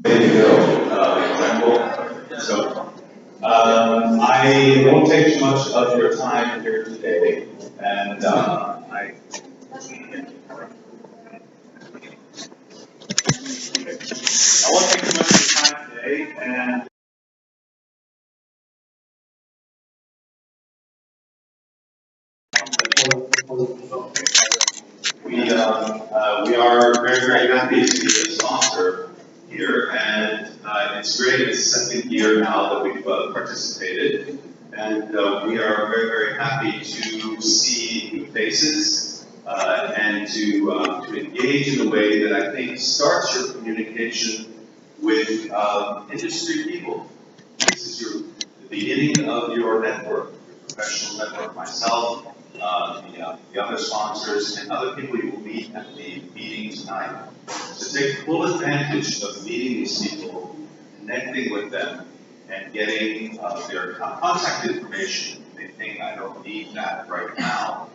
Ready to go. I won't take too much of your time here today, and I won't take too much of your time today, and we are very, very happy to be a sponsor here, and it's great. It's the second year now that we've participated, and we are very, very happy to see new faces and to engage in a way that I think starts your communication with industry people. This is the beginning of your network, your professional network. Myself, the other sponsors, and other people you will meet at the meeting tonight. So take full advantage of meeting these people, connecting with them, and getting their contact information. They think I don't need that right now,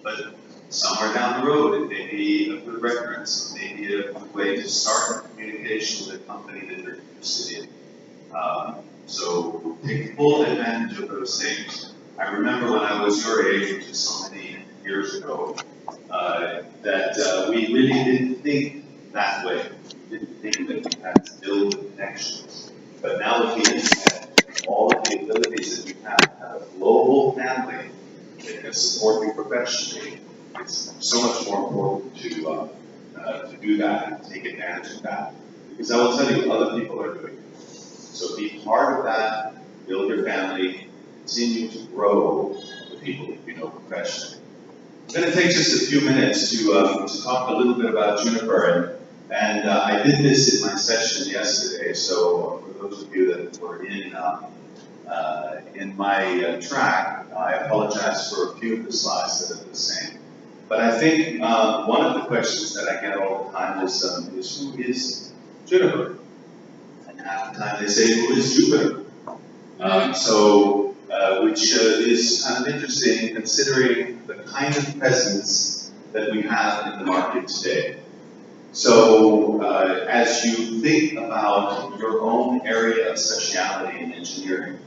but somewhere down the road it may be a good reference, it may be a good way to start a communication with a company that they're interested in. So take full advantage of those things. I remember when I was your age, which is so many years ago, that we really didn't think that way. We didn't think that we had to build connections. But now with the internet, all of the abilities that we have a global family that can support you professionally, it's so much more important to do that and take advantage of that. Because I will tell you, other people are doing it. So be part of that, build your family, continue to grow the people that you know professionally. I'm going to take just a few minutes to talk a little bit about Juniper, and I did this in my session yesterday. So for those of you that were in my track, I apologize for a few of the slides that are the same. But I think one of the questions that I get all the time is who is Juniper? And half the time they say, who is Jupiter? Which is kind of interesting considering the kind of presence that we have in the market today. So as you think about your own area of specialty in engineering,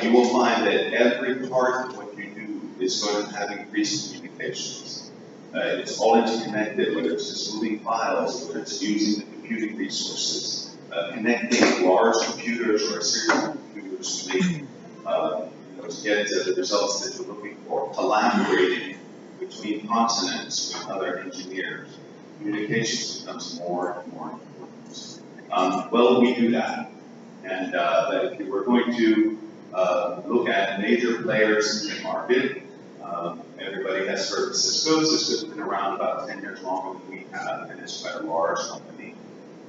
you will find that every part of what you do is going to have increased communications. It's all interconnected, whether it's just moving files, whether it's using the computing resources, connecting large computers or a series of computers to make to get the results that you're looking for, collaborating between continents with other engineers. Communications becomes more and more important. Well, we do that. And if we're going to look at major players in the market, everybody has heard of Cisco. Cisco's been around about 10 years longer than we have, and it's quite a large company.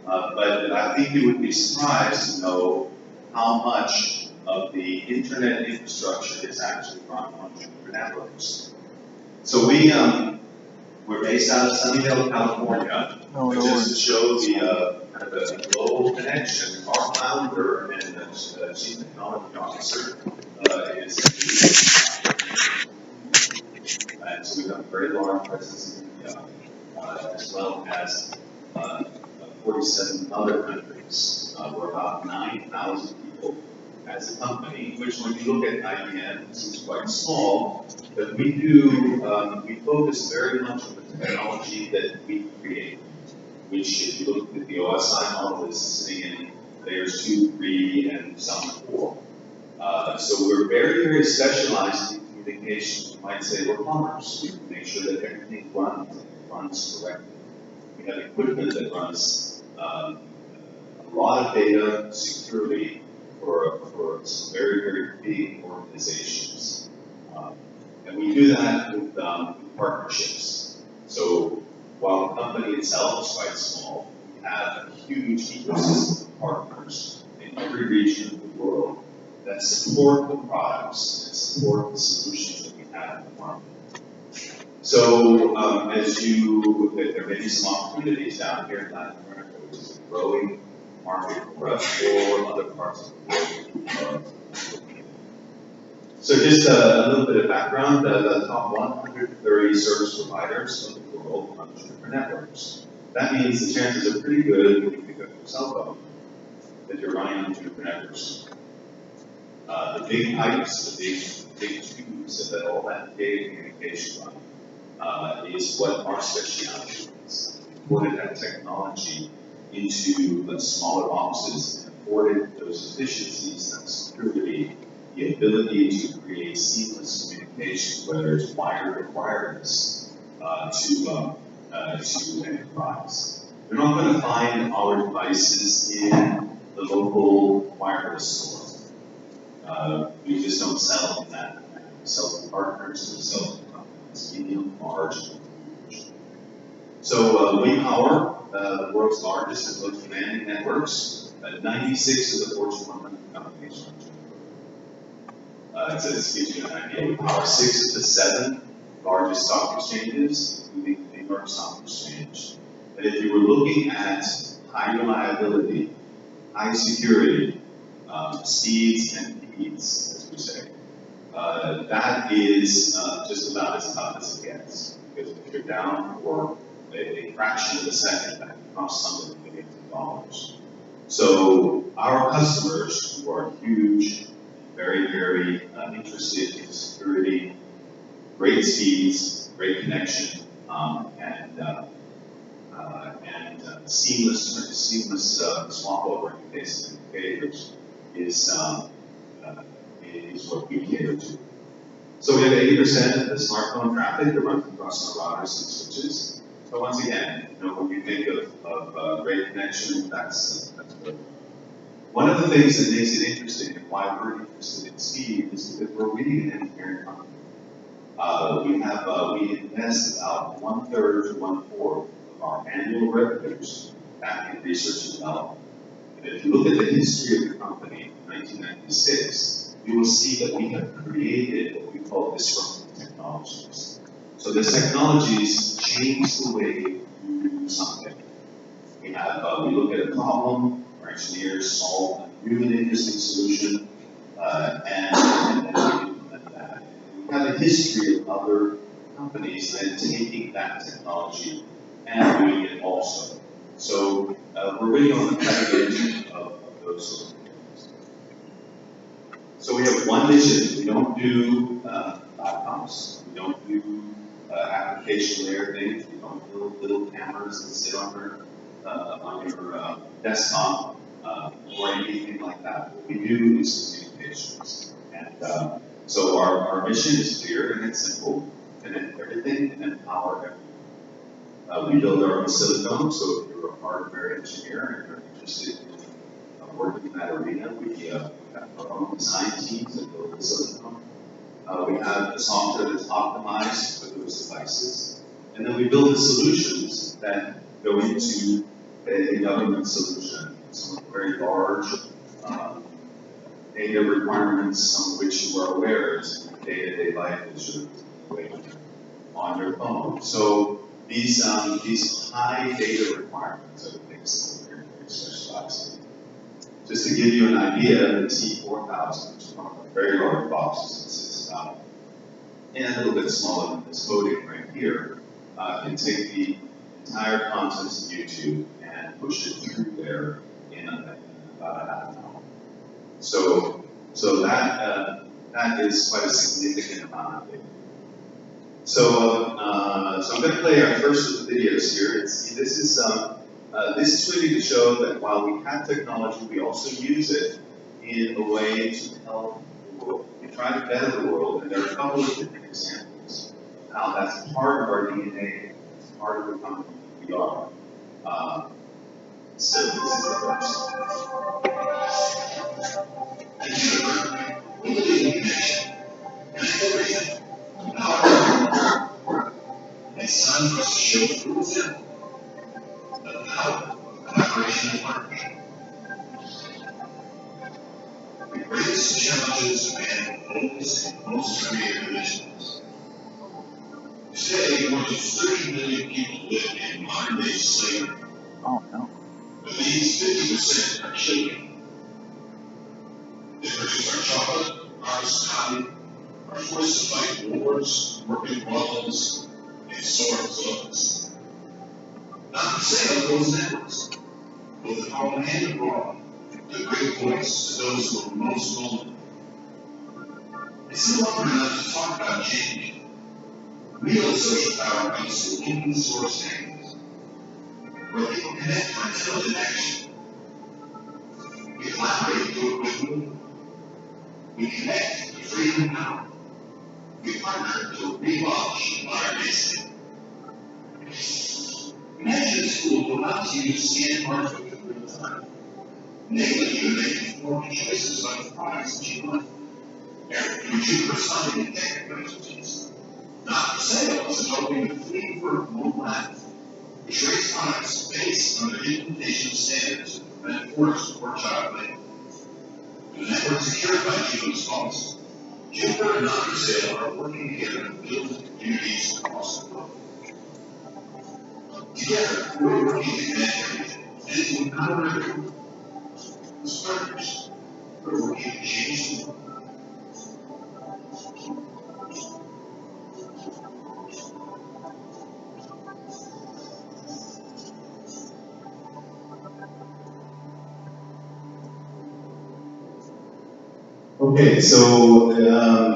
But I think you would be surprised to know how much of the internet infrastructure is actually run on Juniper networks. So we're based out of Sunnyvale, California, just to show the kind of the global connection. Our founder and chief technology officer is and so we've got a very large presence in India, as well as 47 other countries. We're about 9,000 people as a company, which when you look at IBM, seems quite small, but we focus very much on the technology that we create, which if you look at the OSI model is sitting in layers 2, 3, and some 4. So we're very, very specialized in communication. You might say we're plumbers. We can make sure that everything runs correctly. We have equipment that runs a lot of data securely for some very, very big organizations. And we do that with partnerships. So while the company itself is quite small, we have a huge ecosystem of partners in every region of the world that support the products and support the solutions that we have in the market. So there may be some opportunities down here in Latin America, which is a growing market for us, or other parts of the world. So just a little bit of background, the top 130 service providers of the world on Juniper networks. that means the chances are pretty good when you pick up your cell phone that you're running on Juniper networks. The big pipes, the big tubes that all that data communication run is what our specialty is. We ported that technology into smaller boxes and afforded those efficiencies, that security, the ability to create seamless communication, whether it's wired or wireless, to enterprise. You're not going to find our devices in the local wireless store. We just don't sell in that manner. We sell to partners, we sell to companies, medium, large, and huge. So we power the world's largest and most demanding networks. 96 of the Fortune 100 companies run Juniper. So this gives you an idea. We power 6 of the 7 largest stock exchanges, including the New York Stock Exchange. And if you were looking at high reliability, high security, speeds and feeds, as we say, that is just about as tough as it gets. Because if you're down for a fraction of a second, that can cost somebody millions of dollars. So our customers, who are huge, very, very interested in security, great speeds, great connection, and seamless swap over in case of indicators is what we cater to. So we have 80% of the smartphone traffic that runs across our routers and switches. So once again, when we think of great connection, that's good. One of the things that makes it interesting and why we're interested in speed is because we're really an engineering company. We invest about 1/3 to 1/4 of our annual revenues back in research and development. And if you look at the history of the company in 1996, you will see that we have created what we call disruptive technologies. So the technologies change the way you do something. We look at a problem, our engineers solve a new and interesting solution, and then we implement that. We have a history of other companies then taking that technology and doing it also. So we're really on the cutting edge of those sort of things. So we have one mission. We don't do laptops. We don't do application layer things. We don't build little cameras that sit on your desktop or anything like that. What we do is communications. And so our mission is clear and it's simple. Connect everything and empower everything. We build our own silicon, so if you're a hardware engineer and you're interested in working in that arena, we have our own design teams that build the silicon. We have the software that's optimized for those devices. And then we build the solutions that go into a government solution. Some of the very large data requirements, some of which you are aware is day-to-day life issues on your phone. So these high data requirements are the things that we're very specialized in. Just to give you an idea, the T4000, which is one of the very large boxes that sits about, and a little bit smaller than this coding right here, can take the entire contents of YouTube and push it through there in about a half an hour. So that is quite a significant amount of data. So I'm going to play our first of the videos here. This is really to show that while we have technology, we also use it in a way to help the world. We try to better the world, and there are a couple of different examples of how that's part of our DNA, it's part of the company we are. So this is the first. It's time for us to show through example the power of collaboration and partnership. The greatest challenges and boldest and most creative visions. Today, more than 30 million people live in modern-day slavery. Oh no. Of these, 50% are children. They produce our chocolate, harvest cotton, are forced to fight wars, work in walls, and soar clothes. Not to say of those networks, both at home and abroad, a great voice to those who are most vulnerable. It's no longer enough to talk about change. Real social power comes through open source standards, where people connect for intelligent action. We collaborate to a quick move. We connect to freedom and power. We partner to relaunch our nation. Imagine a tool that allows you to scan barcodes in real time, enabling you to make informed choices about the products that you want. Through Juniper funding and technical expertise. Not for sale, it's developing a free for mobile app, which rates products based on their implementation standards to prevent forced or child labor. The network secured by Juniper's policy. Juniper and not for sale are working together to build communities across the world. Together, we're working to connect everything and to empower everyone. As partners, we're working to change the world. Okay, so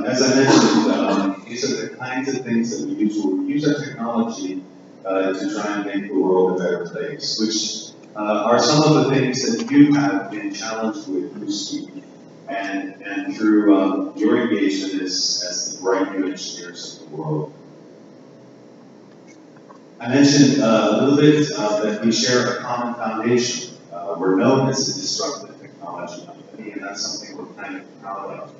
as I mentioned, these are the kinds of things that we use. We use our technology to try and make the world a better place, which are some of the things that you have been challenged with through speak and through your engagement as the bright new engineers of the world. I mentioned a little bit that we share a common foundation. We're known as a disruptive technology company, and that's something we're kind of proud of.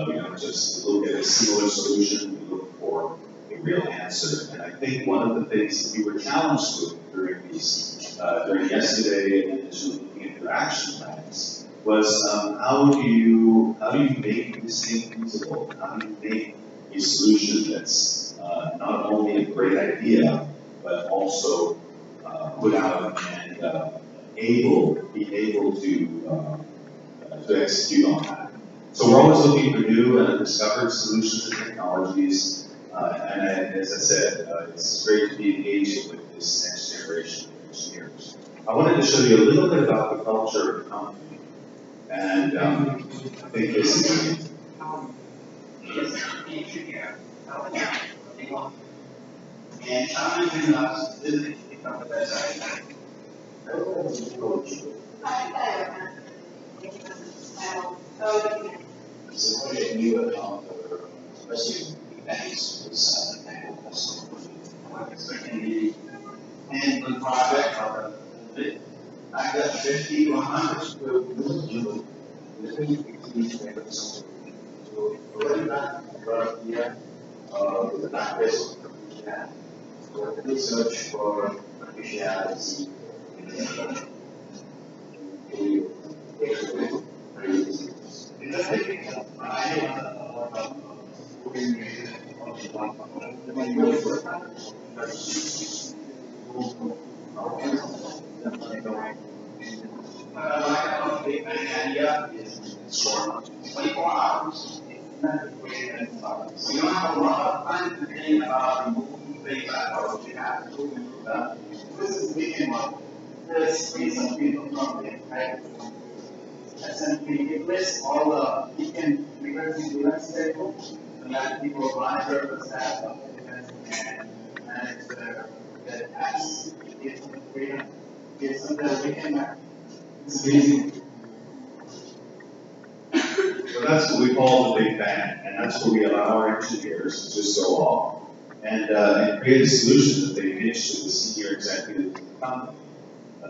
We don't just look at a similar solution, we look for a real answer. And I think one of the things that you were challenged with during yesterday and as you were looking at your action plans was how do you make this thing feasible? How do you make a solution that's not only a great idea, but also put out and be able to execute on that. So we're always looking for new and undiscovered solutions and technologies, and as I said, it's great to be engaging with this next generation of engineers. I wanted to show you a little bit about the culture of the company, and I think this is and challenging us to become the best I can. So what do you encounter, especially banks with and the project are a bit. I got 50 to 100 square meters. With that risk for research for efficiency idea is short, 24 hours. So you don't have a lot of time to think about removing things out what you have to do. This is weekend one. There's some people from the right? Essentially, it lists all the weekend frequency events table, and let people monitor the status of the events and manage their tasks, give them freedom, give them their weekend back. It's amazing. So that's what we call the Big Bang, and that's where we allow our engineers to just go off and create a solution that they pitch to the senior executives of the company.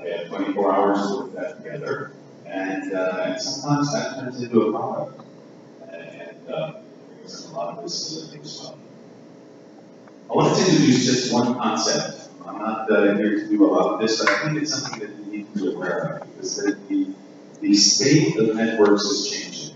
They have 24 hours to put that together, and sometimes that turns into a product, and brings a lot of visibility as well. I wanted to introduce just one concept. I'm not here to do a lot of this, but I think it's something that you need to be aware of, because the state of networks is changing.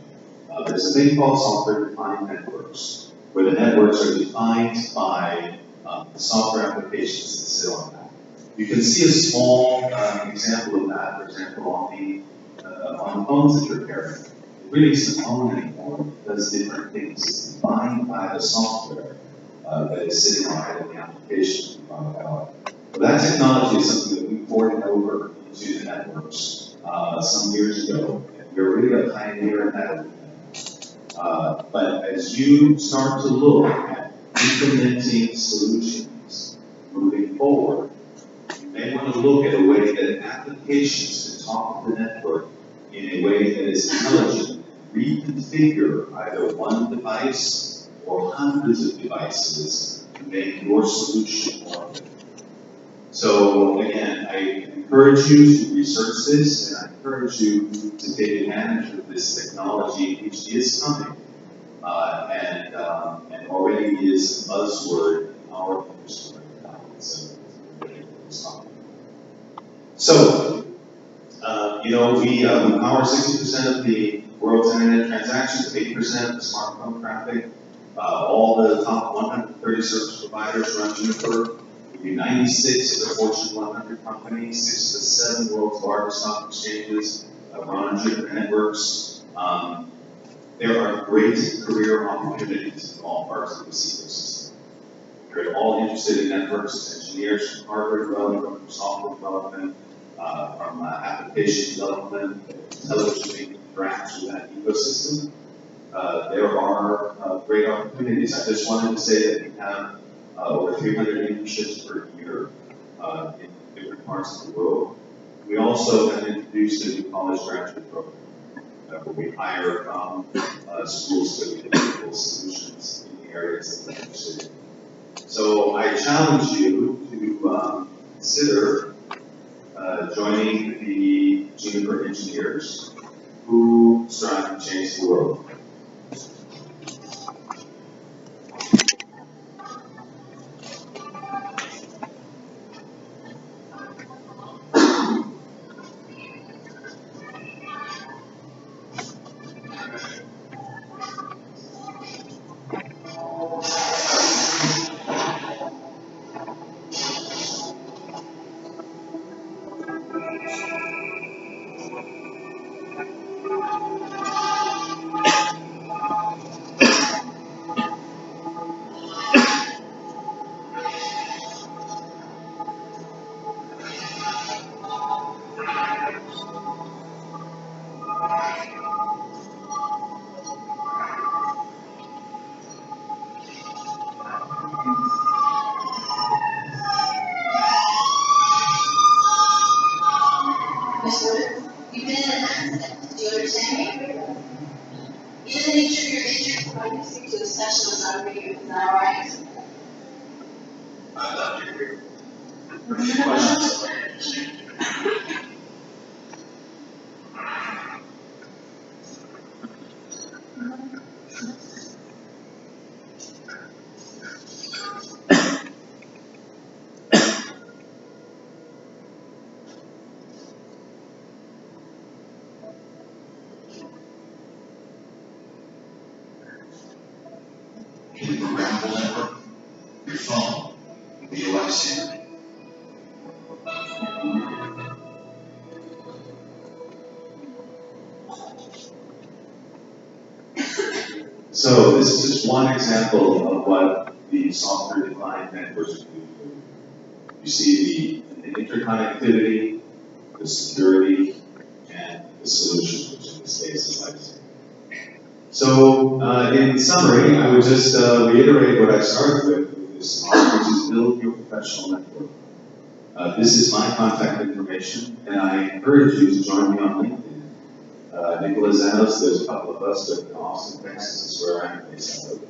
There's a thing called software-defined networks, where the networks are defined by the software applications that sit on that. You can see a small example of that, for example, on the phones that you're carrying. It really isn't a phone anymore. It does different things. It's defined by the software that is sitting on it in the application. But that technology is something that we ported over into the networks some years ago. And we're really a pioneer in that arena. But as you start to look at implementing solutions moving forward, you may want to look at a way that applications can talk to the network in a way that is intelligent, reconfigure either one device or hundreds of devices to make your solution more effective. So again, I encourage you to research this, and I encourage you to take advantage of this technology, which is coming, and already is a buzzword in our industry right now. So, we power 60% of the world's internet transactions, 8% of the smartphone traffic. All the top 130 service providers run Juniper. We do 96 of the Fortune 100 companies, 6 of the 7 world's largest stock exchanges run on Juniper networks. There are great career opportunities in all parts of this ecosystem. We're all interested in networks, engineers from hardware development, from software development, from application development, intelligently interacts with that ecosystem. There are great opportunities. I just wanted to say that we have over 300 internships per year in different parts of the world. We also have introduced a new college graduate program where we hire from schools that we develop solutions in the areas that we're interested in. So I challenge you to consider joining the Juniper engineers who strive to change the world. You've been in an accident. Do you understand me? In the nature of your injury, I can speak to a specialist on video. Is that all right? I'd love to hear a few questions. Can you programmable network? Your phone, the device here. So this is just one example of what the software-defined networks do. You see the interconnectivity, the security, and the solution, which in this case is Lightspeed. So in summary, I would just reiterate what I started with this talk, which is build your professional network. This is my contact information, and I encourage you to join me on LinkedIn. Nicholas Xenos, there's a couple of us, but in Austin, Texas is where I'm based out of.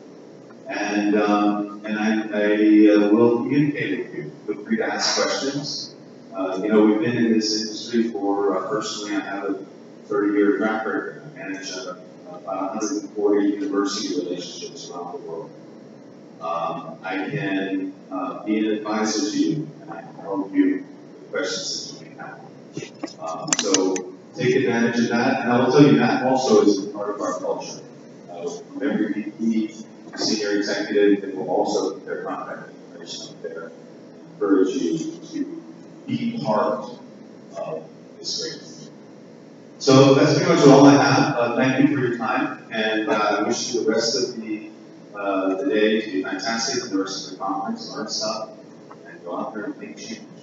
And I will communicate with you. Feel free to ask questions. We've been in this industry for, personally, I have a 30-year track record. I manage about 140 university relationships around the world. I can be an advisor to you, and I can help you with questions that you may have. So take advantage of that, and I will tell you that also is part of our culture. Every VP, senior executive, they will also put their contact information up there. Encourage you to be part of this great thing. So that's pretty much all I have. Thank you for your time, and I wish you the rest of the day to be fantastic, and the rest of the conference, learn stuff, and go out there and make change.